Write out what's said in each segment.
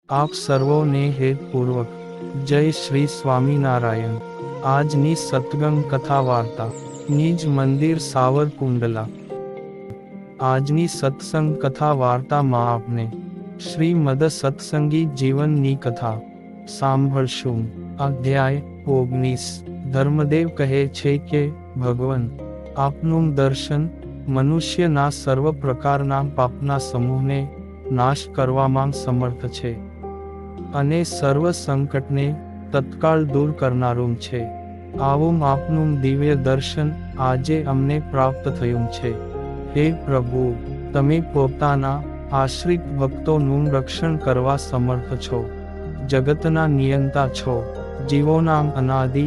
આપ સર્વોને હેતપૂર્વક જય શ્રી સ્વામિનારાયણ। આજની સત્સંગ કથા વાર્તા નિજ મંદિર સાવરકુંડલા। આજની સત્સંગ કથા વાર્તામાં આપને શ્રીમદ સત્સંગી જીવનની કથા સાંભળશું। અધ્યાય 19। ધર્મદેવ કહે છે કે ભગવાન, આપનું દર્શન મનુષ્યના સર્વ પ્રકારના પાપના સમૂહને નાશ કરવામાં સમર્થ છે અને સર્વ સંકટને તત્કાળ દૂર કરનારું છે। આવું આપનું દિવ્ય દર્શન આજે અમને પ્રાપ્ત થયું છે। હે પ્રભુ, તમે પોતાના આશ્રિત ભક્તોનું રક્ષણ કરવા સમર્થ છો, જગતના નિયંતા છો, જીવોના અનાદિ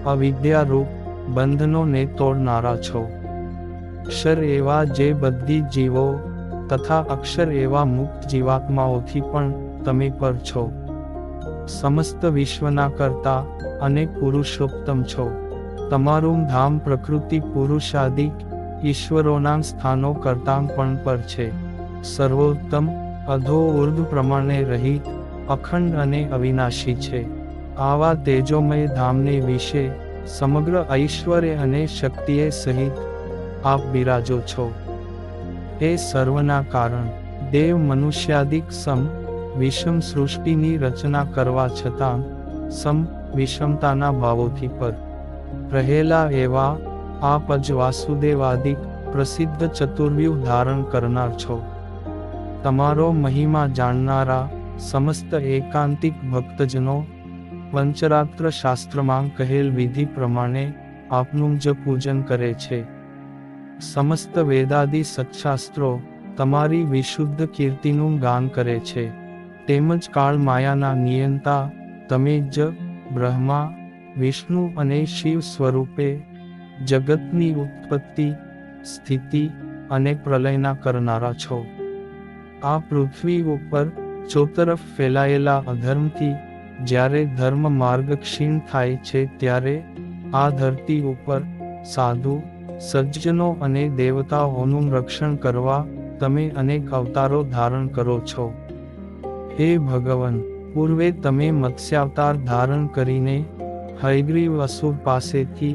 અવિદ્યારૂપ બંધનોને તોડનારા છો। અક્ષર એવા જે બધી જીવો તથા અક્ષર એવા મુક્ત જીવાત્માઓથી પણ તમે પર છો। સમસ્ત વિશ્વના કર્તા અને પુરુષોત્તમ છો। તમારું ધામ પ્રકૃતિ પુરુષાદિક ઈશ્વરોના સ્થાનો કરતાં પણ પર છે। સર્વોત્તમ અધો ઉર્ધ્વ પ્રમાણે રહિત અખંડ અને અવિનાશી છે। આવા તેજોમય ધામને વિશે સમગ્ર ઐશ્વર્ય અને શક્તિએ સહિત આપ બિરાજો છો। હે સર્વના કારણ, દેવ મનુષ્યાદિક સમ વિષમ સૃષ્ટિની રચના કરવા છતાં સમ વિષમતાના ભાવોથી પર રહેલા એવા આપ જ વાસુદેવાદિક પ્રસિદ્ધ ચતુર્વ્યુહ ધારણ કરનાર છો। તમારો મહિમા જાણનારા સમસ્ત એકાંતિક ભક્તજનો પંચરાત્ર શાસ્ત્રમાં કહેલ વિધિ પ્રમાણે આપનું જ પૂજન કરે છે। સમસ્ત વેદાદિ સત્શાસ્ત્રો તમારી વિશુદ્ધ કીર્તિનું ગાન કરે છે। તેમજ કાળ માયાના નિયંતા તમે જ બ્રહ્મા વિષ્ણુ અને શિવ સ્વરૂપે જગતની ઉત્પત્તિ સ્થિતિ અને પ્રલયના કરનારા છો। આ પૃથ્વી ઉપર ચોતરફ ફેલાયેલા અધર્મથી જ્યારે ધર્મ માર્ગ ક્ષીણ થાય છે ત્યારે આ ધરતી ઉપર સાધુ સજ્જનો અને દેવતાઓનું રક્ષણ કરવા તમે અનેક અવતારો ધારણ કરો છો। હે ભગવાન, પૂર્વે તમે મત્સ્યાવતાર ધારણ કરીને હયગ્રીવ અસુર પાસેથી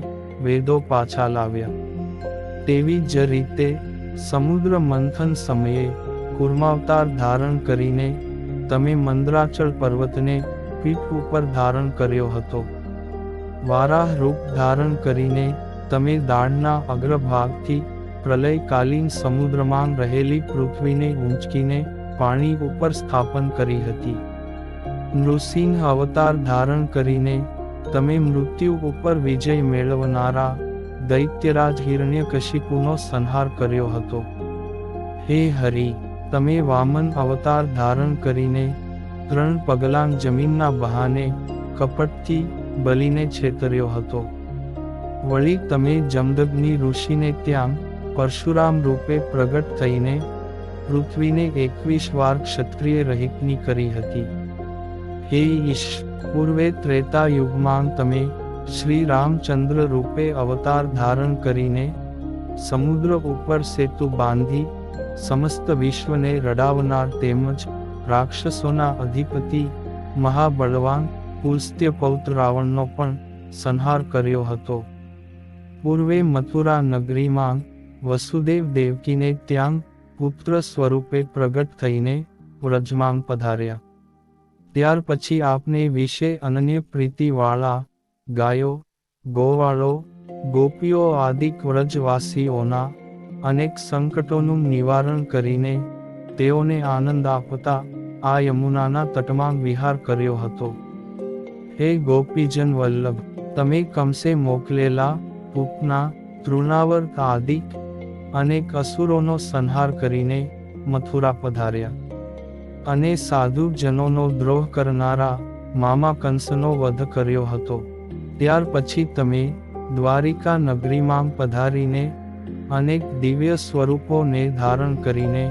વેદો પાછા લાવ્યા, તેવી જ રીતે સમુદ્ર મંથન સમયે કૂર્માવતાર ધારણ કરીને તમે મંદરાચળ પર્વતને પીઠ ઉપર ધારણ કર્યો હતો। વારાહ રૂપ ધારણ કરીને તમે દાળના અગ્રભાગથી પ્રલયકાલીન સમુદ્રમાં રહેલી પૃથ્વીને ઊંચકીને પાણી ઉપર સ્થાપન કરી હતી। નૃસિંહ અવતાર ધારણ કરીને તમે મૃત્યુ ઉપર વિજય મેળવનારા દૈત્યરાજ હિરણ્યકશિપુનો સંહાર કર્યો હતો। હે હરિ, તમે વામન અવતાર ધારણ કરીને 3 પગલાં જમીનના બહાને કપટથી બલિને છેતર્યો હતો। વળી તમે જમદગ્નિ ઋષિને ત્યાં પરશુરામ રૂપે પ્રગટ થઈને પૃથ્વીને 21 વાર ક્ષત્રિય રહિતની કરી હતી। હે ઈશ, પૂર્વે ત્રેતા યુગમાં તમે શ્રી રામચંદ્ર રૂપે અવતાર ધારણ કરીને સમુદ્ર ઉપર સેતુ બાંધી સમસ્ત વિશ્વને રડાવનાર તેમજ રાક્ષસોના અધિપતિ મહાબળવાન પુલસ્ત્ય પૌત્ર રાવણનો પણ સંહાર કર્યો હતો। પૂર્વે મથુરા નગરીમાં વસુદેવ દેવકીને ત્યાં પુત્ર સ્વરૂપે પ્રગટ થઈને વ્રજમાં પધાર્યા। ત્યાર પછી આપને વિશે અનન્ય પ્રીતિવાળા ગાયો, ગોવાળો, ગોપીઓ આદિક વ્રજવાસીઓના અનેક સંકટોનું નિવારણ કરીને તેઓને આનંદ આપતા આ યમુનાના તટમાં વિહાર કર્યો હતો। હે ગોપીજન વલ્લભ, તમે કંસે મોકલેલા પૂતના, તૃણાવર્ત આદિક અનેક અસુરોનો સંહાર કરીને મથુરા પધાર્યા અને સાધુ જનોનો દ્રોહ કરનારા મામા કંસનો વધ કર્યો હતો। ત્યાર પછી તમે દ્વારિકા નગરીમાં પધારીને અનેક દિવ્ય સ્વરૂપોને ધારણ કરીને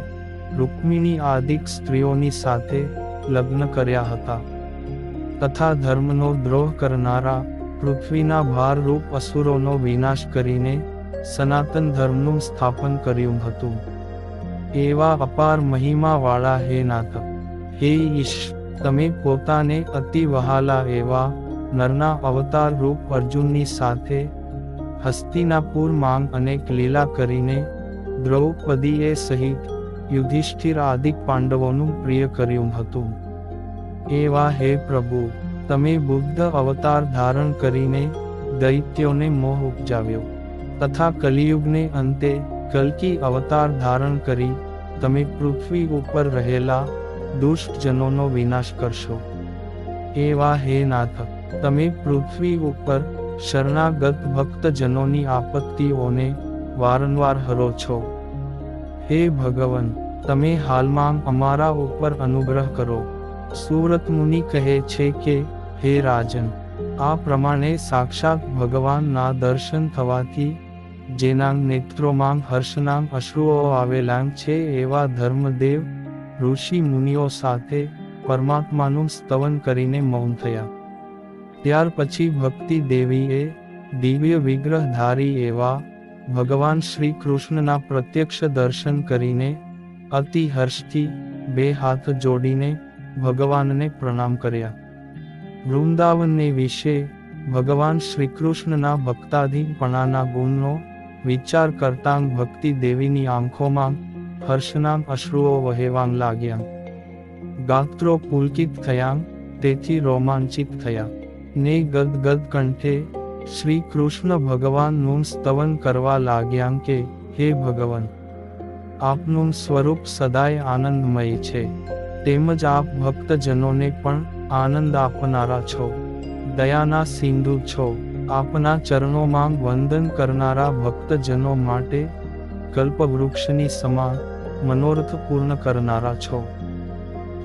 રૂક્મિણી આદિક સ્ત્રીઓની સાથે લગ્ન કર્યા હતા તથા ધર્મનો દ્રોહ કરનારા પૃથ્વીના ભારરૂપ અસુરોનો વિનાશ કરીને સનાતન ધર્મનું સ્થાપન કર્યું હતું। એવા અપાર મહિમાવાળા હે નાથ, હે ઈશ, તમે પોતાને અતિ વહાલા એવા નરના અવતાર રૂપ અર્જુનની સાથે હસ્તિનાપુર માંગ અનેક લીલા કરીને દ્રૌપદીએ સહિત યુધિષ્ઠિર આદિ પાંડવોનું પ્રિય કર્યું હતું. એવા હે પ્રભુ, તમે બુદ્ધ અવતાર ધારણ કરીને દૈત્યોને મોહ ઉપજાવ્યો, તથા કલિયુગને અંતે કલ્કી અવતાર ધારણ કરી તમે પૃથ્વી ઉપર રહેલા દુષ્ટજનોનો વિનાશ કરશો. એવા હે નાથ, તમે પૃથ્વી ઉપર શરણાગત ભક્તજનોની આપત્તિઓને વારંવાર હરો છો. હે ભગવાન, તમે હાલમાં અમારા ઉપર અનુગ્રહ કરો. સુવ્રત મુનિ કહે છે કે, હે રાજન, આ પ્રમાણે સાક્ષાત ભગવાનના દર્શન થવાથી જેના નેત્રોમાં હર્ષના અશ્રુઓ આવેલા છે એવા ધર્મદેવ ઋષિ મુનિઓ સાથે પરમાત્માનું સ્તવન કરીને મૌન થયા. ત્યાર પછી ભક્તિ દેવીએ દિવ્ય વિગ્રહધારી એવા ભગવાન શ્રી કૃષ્ણના પ્રત્યક્ષ દર્શન કરીને અતિ હર્ષથી બે હાથ જોડીને ભગવાનને પ્રણામ કર્યા. વૃંદાવનને વિશે ભગવાન શ્રીકૃષ્ણના ભક્તાધીનપણાના ગુણનો વિચાર કરતાં ભક્તિ દેવીની આંખોમાં હર્ષના અશ્રુઓ વહેવા લાગ્યા. ગાત્રો પુલકિત થયા, તેથી રોમાંચિત થયા ને ગદગદ કંઠે શ્રી કૃષ્ણ ભગવાનનું સ્તવન કરવા લાગ્યા કે, હે ભગવાન, આપનું સ્વરૂપ સદાય આનંદમય છે, તેમજ આપ ભક્તજનોને પણ આનંદ આપનારા છો, દયાના સિંધુ છો, આપના ચરણોમાં વંદન કરનારા ભક્તજનો માટે કલ્પવૃક્ષની સમાન મનોરથ પૂર્ણ કરનારા છો.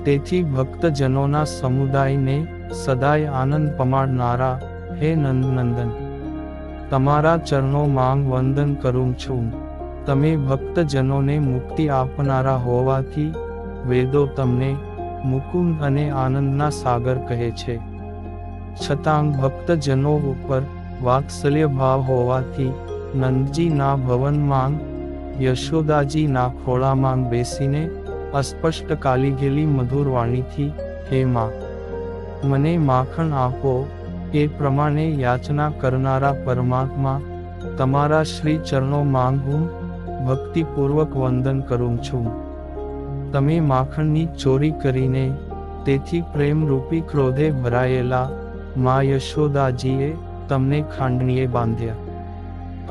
તેથી ભક્તજનોના સમુદાયને સદાય આનંદ પમાડનારા હે નંદનંદન, તમારા ચરણોમાં વંદન કરું છું. તમે ભક્તજનોને મુક્તિ આપનારા હોવાથી વેદો તમને મુકુંદ અને આનંદના સાગર કહે છે. છતાં ભક્તજનો ઉપર વાત્સલ્ય ભાવ હોવાથી નંદજીના ભવનમાં યશોદાજીના ખોળામાં બેસીને અસ્પષ્ટ કાલીઘેલી મધુર વાણીથી, હે માં, મને માખણ આપો, એ પ્રમાણે યાચના કરનારા પરમાત્મા તમારા શ્રી ચરણોમાં હું ભક્તિપૂર્વક વંદન કરું છું. તમે માખણની ચોરી કરીને તેથી પ્રેમરૂપી ક્રોધે ભરાયેલા મા યશોદાજીએ તમને ખાંડણીએ બાંધ્યા,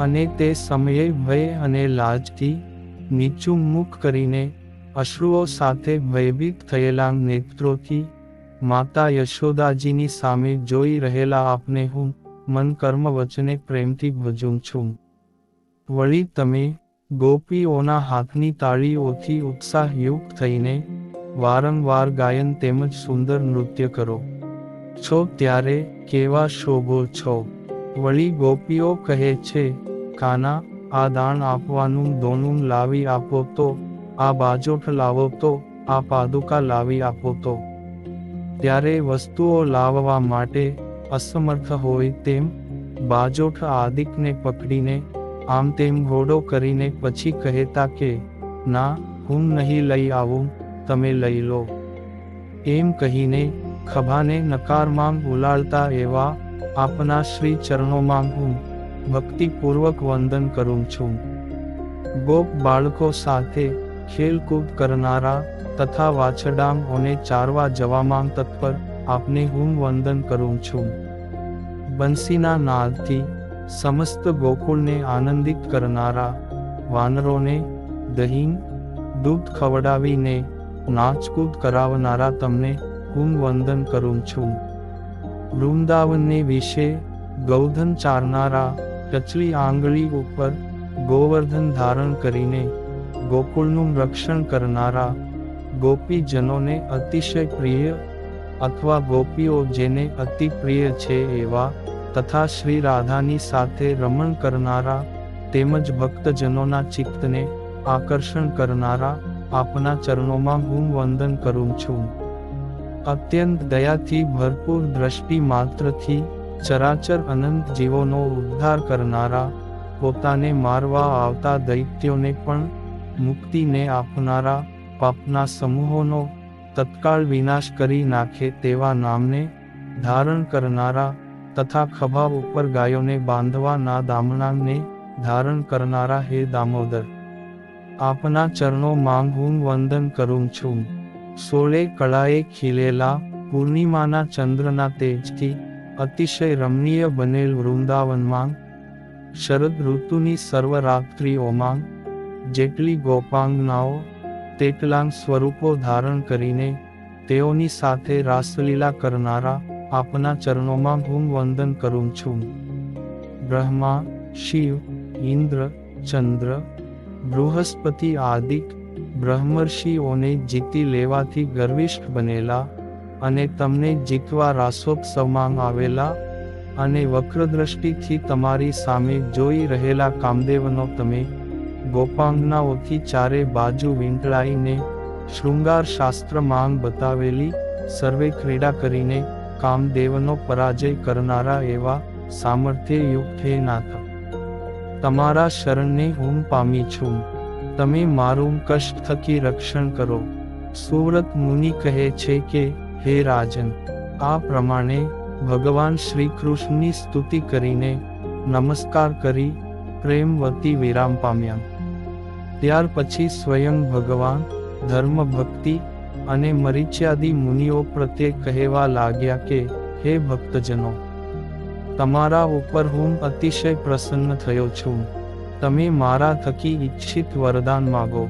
અને તે સમયે ભય અને લાજથી નીચું મુખ કરીને અશ્રુઓ સાથે ભયભીત થયેલા નેત્રોથી માતા યશોદાજીની સામે જોઈ રહેલા આપને હું મન કર્મ વચને પ્રેમથી ભજું છું. વળી તમે ગોપીઓના હાથની તાળીઓથી ઉત્સાહયુક્ત થઈને વારંવાર ગાયન તેમજ સુંદર નૃત્ય કરો છો ત્યારે કેવા શોભો છો. વળી ગોપીઓ કહે છે, કાના, આ દાણ આપવાનું દોણું લાવી આપો તો, આ બાજોઠ લાવો તો, આ પાદુકા લાવી આપો તો. ત્યારે વસ્તુઓ લાવવા માટે અસમર્થ હોય તેમ બાજોઠ આદિકને પકડીને આમ તેમ ઘોડો કરીને પછી કહેતા કે, ના, હું નહીં લઈ આવું, તમે લઈ લો. એમ કહીને ખભાને નકારમાં ઉલાળતા એવા આપના શ્રી ચરણોમાં હું ભક્તિપૂર્વક વંદન કરું છું. ગોપ બાળકો સાથે ખેલકૂદ કરનારા તથા વાછરડાઓને ચારવા જવામાં તત્પર આપને હું વંદન કરું છું. બંસીના નાદથી સમસ્ત ગોકુળને આનંદિત કરનારા વાનરોને દહીં દૂધ ખવડાવીને નાચકૂદ કરાવનારા તમને હું વંદન કરું છું. વૃંદાવનને વિશે ગૌધન ચારનારા ટચલી આંગળી ઉપર ગોવર્ધન ધારણ કરીને ગોકુળનું રક્ષણ કરનારા ગોપીજનોને અતિશય પ્રિય અથવા ગોપીઓ જેને અતિ પ્રિય છે એવા તથા શ્રી રાધાની સાથે રમણ કરનારા તેમજ ભક્તજનોના ચિત્તને આકર્ષણ કરનારા આપના ચરણોમાં હું વંદન કરું છું. અત્યંત દયાથી ભરપૂર દ્રષ્ટિ માત્રથી ચરાચર અનંત જીવોનો ઉદ્ધાર કરનારા, પોતાને મારવા આવતા દૈત્યોને પણ મુક્તિને આપનારા, પાપના સમૂહોનો તત્કાળ વિનાશ કરી નાખે તેવા નામને ધારણ કરનારા તથા ખભા ઉપર ગાયોને બાંધવા ના દામણાને ધારણ કરનારા હે દામોદર, આપના ચરણો માંગ હું વંદન કરું છું. 16 કળાએ ખીલેલા પૂર્ણિમાના ચંદ્રના તેજથી અતિશય રમણીય બનેલ વૃંદાવનમાં શરદ ઋતુની સર્વ રાત્રિઓમાં જેટલી ગોપાંગનાઓ તેટલાં સ્વરૂપો ધારણ કરીને તેઓની સાથે રાસલીલા કરનારા આપના ચરણોમાં હું વંદન કરું છું. બ્રહ્મા, શિવ, ઇન્દ્ર, ચંદ્ર, બૃહસ્પતિ આદિક બ્રહ્મર્ષિઓને જીતી લેવાથી ગર્વિષ્ઠ બનેલા અને તમને જીતવા રાસોત્સવમાં આવેલા અને વક્રદ્રષ્ટિથી તમારી સામે જોઈ રહેલા કામદેવનો તમે ગોપાંગનાઓથી ચારે બાજુ વીંટળાઈને શૃંગાર શાસ્ત્ર માંગ બતાવેલી સર્વે ક્રીડા કરીને કામદેવનો પરાજય કરનારા એવા સામર્થ્યયુક્ત હે નાથ, તમારા શરણને હું પામી છું. તમે મારું કષ્ટ થકી રક્ષણ કરો. સુવ્રત મુનિ કહે છે કે હે રાજન, આ પ્રમાણે ભગવાન શ્રી કૃષ્ણની સ્તુતિ કરીને નમસ્કાર કરી પ્રેમવતી વિરામ પામ્યા. ત્યાર પછી સ્વયં ભગવાન ધર્મ ભક્તિ અને મરીચ્યાદિ મુનિઓ પ્રત્યે કહેવા લાગ્યા કે હે ભક્તજનો, તમારા ઉપર હું અતિશય પ્રસન્ન થયો છું. તમે મારા થકી ઈચ્છિત વરદાન માગો.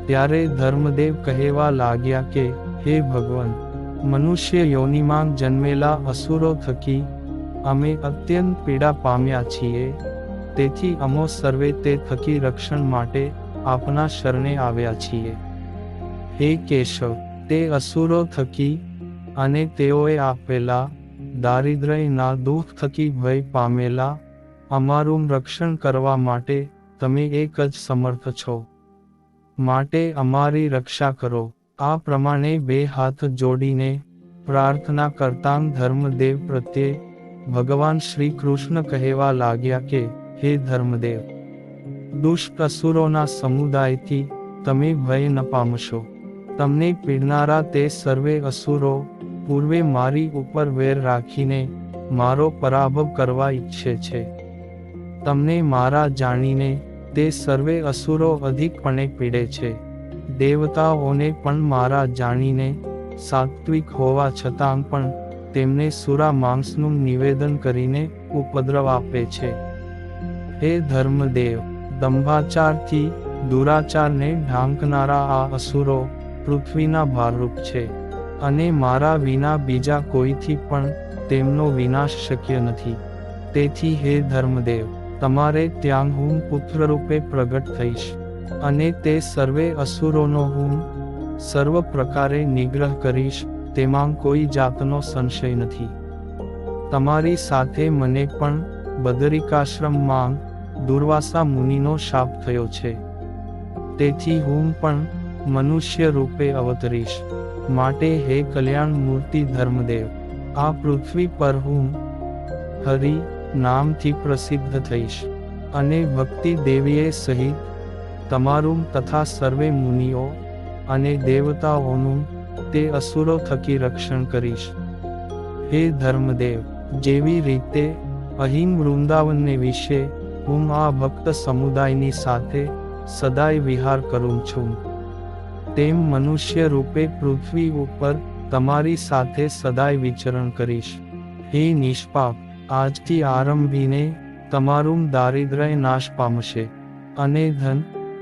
ત્યારે ધર્મદેવ કહેવા લાગ્યા કે હે ભગવાન, મનુષ્ય યોનિમાં જન્મેલા અસુરો થકી અમે અત્યંત પીડા પામ્યા છીએ. તેથી અમો સર્વે તે થકી રક્ષણ માટે આપના શરણે આવ્યા છીએ. હે કેશવ, તે અસુરો થકી અને તેઓએ આપેલા દારિદ્ર્યના દુઃખ થકી ભય પામેલા અમારું રક્ષણ કરવા માટે તમે એક જ સમર્થ છો. માટે અમારી રક્ષા કરો. આ પ્રમાણે 2 હાથ જોડીને પ્રાર્થના કરતાં ધર્મદેવ પ્રત્યે ભગવાન શ્રી કૃષ્ણ કહેવા લાગ્યા કે હે ધર્મદેવ, દુષ્ટ અસુરોના સમુદાયથી તમે ભય ન પામશો. તમને પીડનારા તે સર્વે અસુરો પૂર્વે મારી ઉપર વેર રાખીને મારો પરાભવ કરવા ઈચ્છે છે. તમને મારા જાણીને તે સર્વે અસુરો અધિકપણે પીડે છે. દેવતાઓને પણ મારા જાણીને સાત્વિક હોવા છતાં પણ તેમને સુરા માંસનું નિવેદન કરીને ઉપદ્રવ આપે છે. હે ધર્મદેવ, દંભાચારથી દુરાચારને ઢાંકનારા આ અસુરો પૃથ્વીના ભારરૂપ છે અને મારા વિના બીજા કોઈથી પણ તેમનો વિનાશ શક્ય નથી. તેથી હે ધર્મદેવ, તમારે ત્યાં હું પુત્રરૂપે પ્રગટ થઈશ અને તે સર્વે અસુરોનો હું સર્વ પ્રકારે નિગ્રહ કરીશ, તેમાં કોઈ જાતનો સંશય નથી. તમારી સાથે મને પણ બદરિકાશ્રમમાં દુર્વાસા મુનિનો શાપ થયો છે. તેથી હું પણ મનુષ્ય રૂપે અવતરીશ. માટે હે કલ્યાણ મૂર્તિ ધર્મદેવ, આ પૃથ્વી પર હું હરિ નામથી પ્રસિદ્ધ થઈશ અને ભક્તિ દેવીએ સહિત તમારું તથા સર્વે મુનિઓ અને દેવતાઓનું તે અસુરો થકી રક્ષણ કરીશ. હે ધર્મદેવ, જેવી રીતે અહીં વૃંદાવનને વિશે હું આ ભક્ત સમુદાયની સાથે સદાય વિહાર કરું છું, તેમ મનુષ્ય રૂપે પૃથ્વી ઉપર તમારી સાથે સદાય વિચરણ કરીશ. હે નિષ્પાપ, આજથી આરંભીને તમારું દારિદ્ર્ય નાશ પામશે અને ધન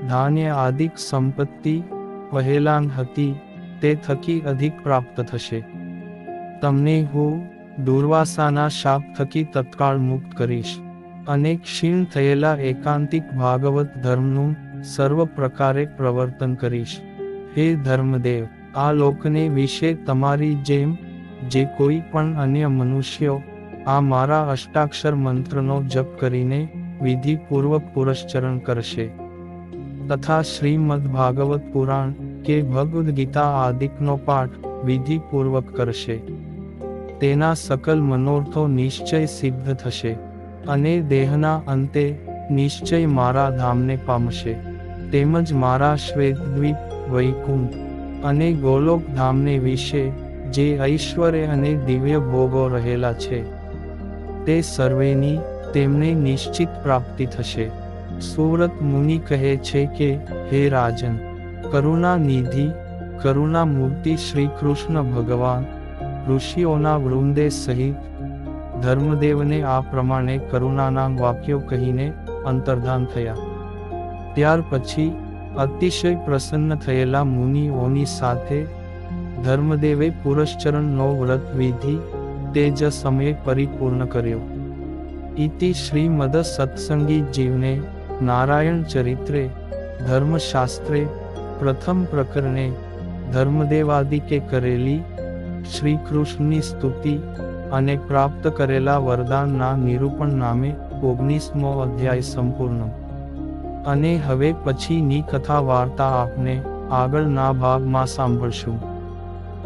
ધાન્ય આદિક સંપત્તિ પહેલાં હતી તે થકી અધિક પ્રાપ્ત થશે. તમને હું દુર્વાસાના શાપ થકી તત્કાળ મુક્ત કરીશ અને ક્ષીણ થયેલા એકાંતિક ભાગવત ધર્મનું સર્વ પ્રકારે પ્રવર્તન કરીશ. હે ધર્મદેવ, આ લોકને વિશે તમારી જેમ જે કોઈ પણ અન્ય મનુષ્યો આ મારા અષ્ટાક્ષર મંત્રનો જપ કરીને વિધિપૂર્વક પુરસ્ચરણ કરશે તથા શ્રીમદ ભાગવત પુરાણ કે ભગવદ્ ગીતા આદિકનો પાઠ વિધિપૂર્વક કરશે, તેના સકલ મનોરથો નિશ્ચય સિદ્ધ થશે અને દેહના અંતે નિશ્ચય મારા ધામને પામશે. તેમજ મારા શ્વેતદ્વીપ, વૈકુંઠ અને ગોલોક ધામને વિશે, જે ઐશ્વર્ય અને દિવ્ય ભોગો રહેલા છે, તે સર્વેની તેમને નિશ્ચિત પ્રાપ્તિ થશે. સુવ્રત મુનિ કહે છે કે, હે રાજન, કરુણા નિધિ, કરુણા મૂર્તિ શ્રી કૃષ્ણ ભગવાન ઋષિઓના વૃંદે સહિત ધર્મદેવને આ પ્રમાણે કરુણાના વાક્યો કહીને અંતર્ધાન થયા. ત્યાર પછી અતિશય પ્રસન્ન થયેલા મુનિઓની સાથે ધર્મદેવે પુરશ્ચરણનો વ્રત વિધિ તે જ સમયે પરિપૂર્ણ કર્યો. ઇતિ શ્રીમદ સત્સંગી જીવને નારાયણ ચરિત્રે ધર્મશાસ્ત્રે પ્રથમ પ્રકરણે ધર્મદેવાદિકે કરેલી શ્રી કૃષ્ણની સ્તુતિ અને પ્રાપ્ત કરેલા વરદાનના નિરૂપણ નામે 19મો અધ્યાય સંપૂર્ણ. અને હવે પછીની કથા વાર્તા આપને આગળના ભાગમાં સાંભળશું.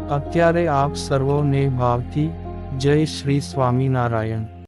અત્યારે આપ સર્વોને ભાવથી જય શ્રી સ્વામિનારાયણ.